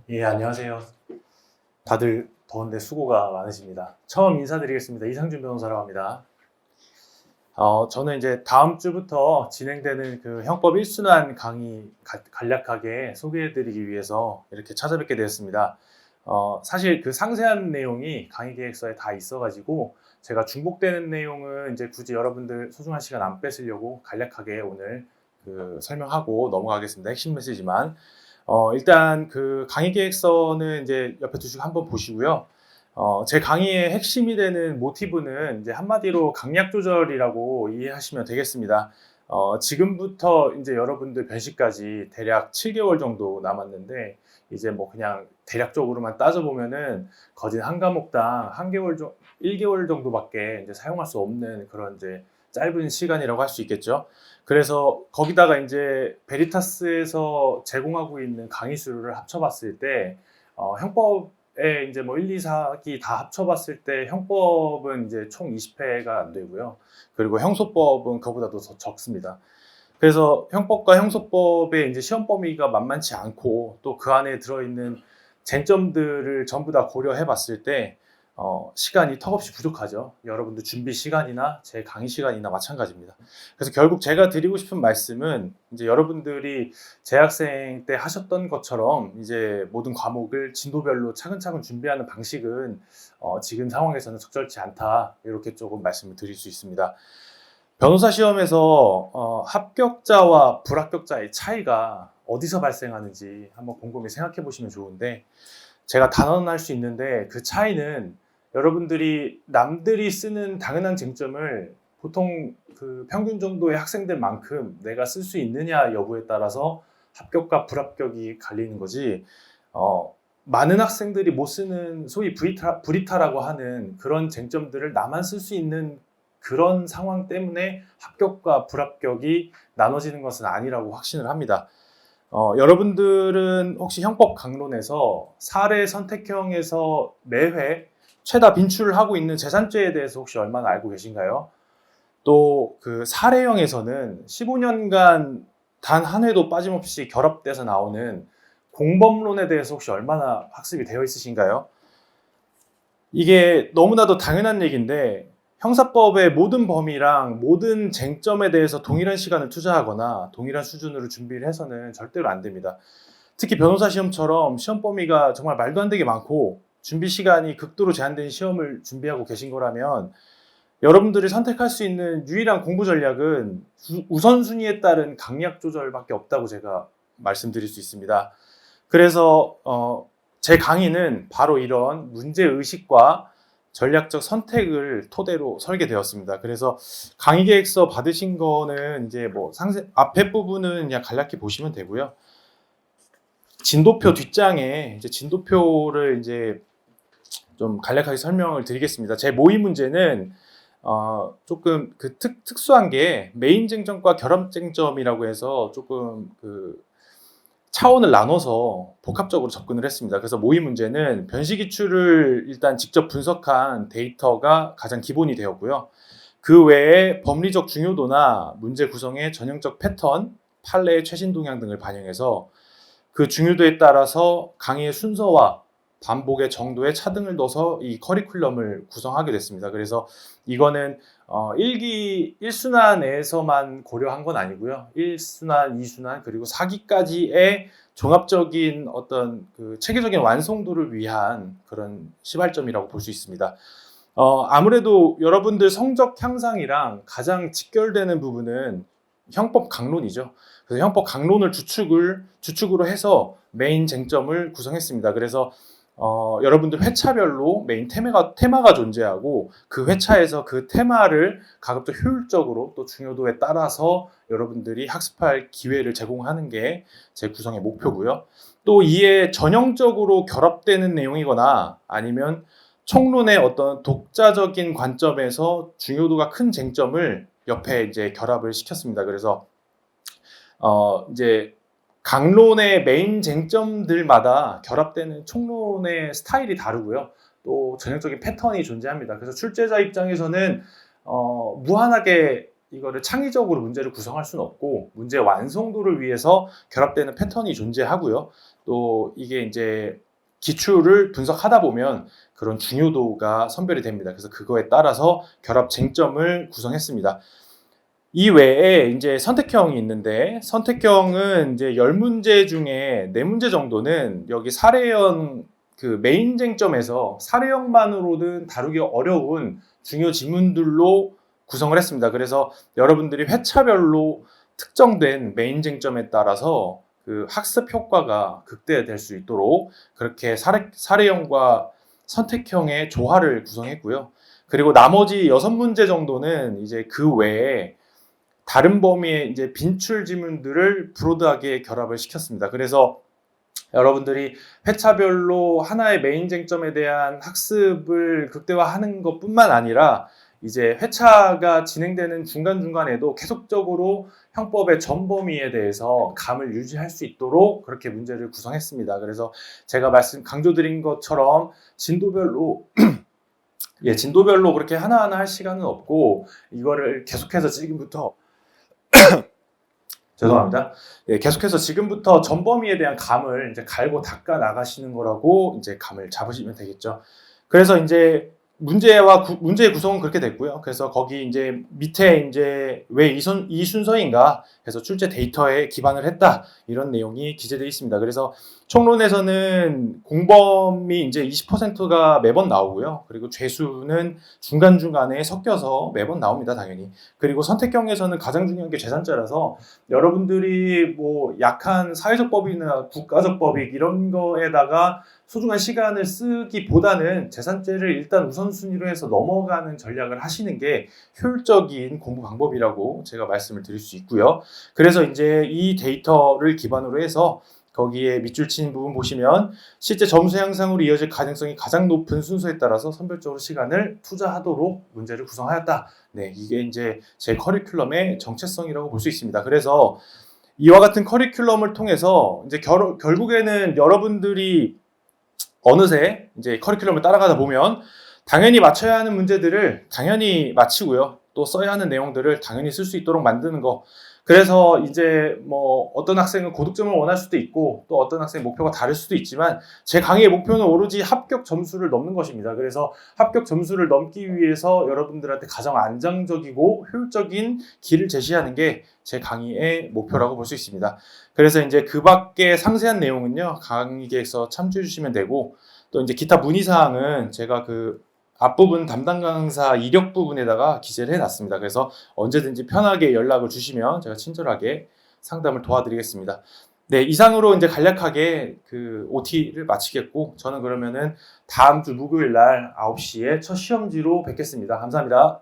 예, 안녕하세요. 다들 더운데 수고가 많으십니다. 처음 인사드리겠습니다. 이상준 변호사라고 합니다. 저는 이제 다음 주부터 진행되는 그 형법 1순환 강의 간략하게 소개해드리기 위해서 이렇게 찾아뵙게 되었습니다. 사실 그 상세한 내용이 강의 계획서에 다 있어가지고 제가 중복되는 내용은 이제 굳이 여러분들 소중한 시간 안 뺏으려고 간략하게 오늘 그 설명하고 넘어가겠습니다. 핵심 메시지만. 일단 그 강의 계획서는 이제 옆에 두시고 한번 보시고요. 제 강의의 핵심이 되는 모티브는 이제 한마디로 강약 조절이라고 이해하시면 되겠습니다. 지금부터 이제 여러분들 변시까지 대략 7개월 정도 남았는데, 이제 뭐 그냥 대략적으로만 따져보면은 거진 한 과목당 1개월 정도밖에 이제 사용할 수 없는 그런 이제 짧은 시간이라고 할 수 있겠죠. 그래서 거기다가 이제 베리타스에서 제공하고 있는 강의 수를 합쳐봤을 때, 형법에 이제 뭐 1, 2, 4기 다 합쳐봤을 때 형법은 이제 총 20회가 안 되고요. 그리고 형소법은 그보다도 더 적습니다. 그래서 형법과 형소법의 이제 시험 범위가 만만치 않고 또 그 안에 들어있는 쟁점들을 전부 다 고려해 봤을 때 시간이 턱없이 부족하죠. 여러분들 준비 시간이나 제 강의 시간이나 마찬가지입니다. 그래서 결국 제가 드리고 싶은 말씀은 이제 여러분들이 재학생 때 하셨던 것처럼 이제 모든 과목을 진도별로 차근차근 준비하는 방식은 지금 상황에서는 적절치 않다, 이렇게 조금 말씀을 드릴 수 있습니다. 변호사 시험에서 합격자와 불합격자의 차이가 어디서 발생하는지 한번 곰곰이 생각해 보시면 좋은데, 제가 단언할 수 있는데 그 차이는 여러분들이 남들이 쓰는 당연한 쟁점을 보통 그 평균 정도의 학생들만큼 내가 쓸 수 있느냐 여부에 따라서 합격과 불합격이 갈리는 거지, 많은 학생들이 못 쓰는 소위 브리타라고 하는 그런 쟁점들을 나만 쓸 수 있는 그런 상황 때문에 합격과 불합격이 나눠지는 것은 아니라고 확신을 합니다. 여러분들은 혹시 형법 강론에서 사례 선택형에서 매회 최다 빈출을 하고 있는 재산죄에 대해서 혹시 얼마나 알고 계신가요? 또 그 사례형에서는 15년간 단 한 회도 빠짐없이 결합돼서 나오는 공범론에 대해서 혹시 얼마나 학습이 되어 있으신가요? 이게 너무나도 당연한 얘기인데, 형사법의 모든 범위랑 모든 쟁점에 대해서 동일한 시간을 투자하거나 동일한 수준으로 준비를 해서는 절대로 안 됩니다. 특히 변호사 시험처럼 시험 범위가 정말 말도 안 되게 많고 준비 시간이 극도로 제한된 시험을 준비하고 계신 거라면, 여러분들이 선택할 수 있는 유일한 공부 전략은 우선순위에 따른 강약 조절밖에 없다고 제가 말씀드릴 수 있습니다. 그래서 제 강의는 바로 이런 문제의식과 전략적 선택을 토대로 설계되었습니다. 그래서 강의 계획서 받으신 거는 이제 뭐 앞에 부분은 그냥 간략히 보시면 되고요. 진도표 뒷장에 이제 진도표를 이제 좀 간략하게 설명을 드리겠습니다. 제 모의 문제는 조금 그 특수한 게 메인 쟁점과 결합 쟁점이라고 해서 조금 그 차원을 나눠서 복합적으로 접근을 했습니다. 그래서 모의 문제는 변시기출을 일단 직접 분석한 데이터가 가장 기본이 되었고요. 그 외에 법리적 중요도나 문제 구성의 전형적 패턴, 판례의 최신 동향 등을 반영해서 그 중요도에 따라서 강의의 순서와 반복의 정도의 차등을 넣어서 이 커리큘럼을 구성하게 됐습니다. 그래서 이거는 1기 1순환에서만 고려한 건 아니고요. 1순환, 2순환, 그리고 4기까지의 종합적인 어떤 그 체계적인 완성도를 위한 그런 시발점이라고 볼 수 있습니다. 아무래도 여러분들 성적 향상이랑 가장 직결되는 부분은 형법 강론이죠. 그래서 형법 강론을 주축으로 해서 메인 쟁점을 구성했습니다. 그래서 여러분들 회차별로 메인 테마가 존재하고 그 회차에서 그 테마를 가급적 효율적으로 또 중요도에 따라서 여러분들이 학습할 기회를 제공하는 게 제 구성의 목표고요. 또 이에 전형적으로 결합되는 내용이거나 아니면 총론의 어떤 독자적인 관점에서 중요도가 큰 쟁점을 옆에 이제 결합을 시켰습니다. 그래서 이제 강론의 메인 쟁점들마다 결합되는 총론의 스타일이 다르고요. 또 전형적인 패턴이 존재합니다. 그래서 출제자 입장에서는 무한하게 이거를 창의적으로 문제를 구성할 수는 없고 문제 완성도를 위해서 결합되는 패턴이 존재하고요. 또 이게 이제 기출을 분석하다 보면 그런 중요도가 선별이 됩니다. 그래서 그거에 따라서 결합 쟁점을 구성했습니다. 이 외에 이제 선택형이 있는데, 선택형은 이제 10문제 중에 4문제 정도는 여기 사례형 그 메인 쟁점에서 사례형만으로는 다루기 어려운 중요 지문들로 구성을 했습니다. 그래서 여러분들이 회차별로 특정된 메인 쟁점에 따라서 그 학습 효과가 극대화될 수 있도록 그렇게 사례형과 선택형의 조화를 구성했고요. 그리고 나머지 6문제 정도는 이제 그 외에 다른 범위의 이제 빈출 지문들을 브로드하게 결합을 시켰습니다. 그래서 여러분들이 회차별로 하나의 메인 쟁점에 대한 학습을 극대화하는 것뿐만 아니라 이제 회차가 진행되는 중간중간에도 계속적으로 형법의 전 범위에 대해서 감을 유지할 수 있도록 그렇게 문제를 구성했습니다. 그래서 제가 강조드린 것처럼 진도별로 진도별로 그렇게 하나하나 할 시간은 없고 이거를 계속해서 지금부터 죄송합니다. 계속해서 지금부터 전범위에 대한 감을 이제 갈고 닦아 나가시는 거라고 이제 감을 잡으시면 되겠죠. 그래서 이제 문제의 구성은 그렇게 됐고요. 그래서 거기 이제 밑에 이제 왜 이 순서인가 해서 출제 데이터에 기반을 했다 이런 내용이 기재되어 있습니다. 그래서 총론에서는 공범이 이제 20%가 매번 나오고요. 그리고 죄수는 중간중간에 섞여서 매번 나옵니다, 당연히. 그리고 선택형에서는 가장 중요한 게 재산죄라서 여러분들이 뭐 약한 사회적 법이나 국가적 법익 이런 거에다가 소중한 시간을 쓰기보다는 재산죄를 일단 우선순위로 해서 넘어가는 전략을 하시는 게 효율적인 공부 방법이라고 제가 말씀을 드릴 수 있고요. 그래서 이제 이 데이터를 기반으로 해서 거기에 밑줄 친 부분 보시면 실제 점수 향상으로 이어질 가능성이 가장 높은 순서에 따라서 선별적으로 시간을 투자하도록 문제를 구성하였다. 네, 이게 이제 제 커리큘럼의 정체성이라고 볼 수 있습니다. 그래서 이와 같은 커리큘럼을 통해서 이제 결국에는 여러분들이 어느새 이제 커리큘럼을 따라가다 보면 당연히 맞춰야 하는 문제들을 당연히 마치고요. 또 써야 하는 내용들을 당연히 쓸 수 있도록 만드는 거. 그래서 이제 뭐 어떤 학생은 고득점을 원할 수도 있고 또 어떤 학생의 목표가 다를 수도 있지만 제 강의의 목표는 오로지 합격 점수를 넘는 것입니다. 그래서 합격 점수를 넘기 위해서 여러분들한테 가장 안정적이고 효율적인 길을 제시하는 게 제 강의의 목표라고 볼 수 있습니다. 그래서 이제 그 밖에 상세한 내용은요, 강의 계획서 참조해 주시면 되고 또 이제 기타 문의사항은 제가 그 앞부분 담당 강사 이력 부분에다가 기재를 해놨습니다. 그래서 언제든지 편하게 연락을 주시면 제가 친절하게 상담을 도와드리겠습니다. 네, 이상으로 이제 간략하게 그 OT를 마치겠고, 저는 그러면은 다음 주 목요일 날 9시에 첫 시험지로 뵙겠습니다. 감사합니다.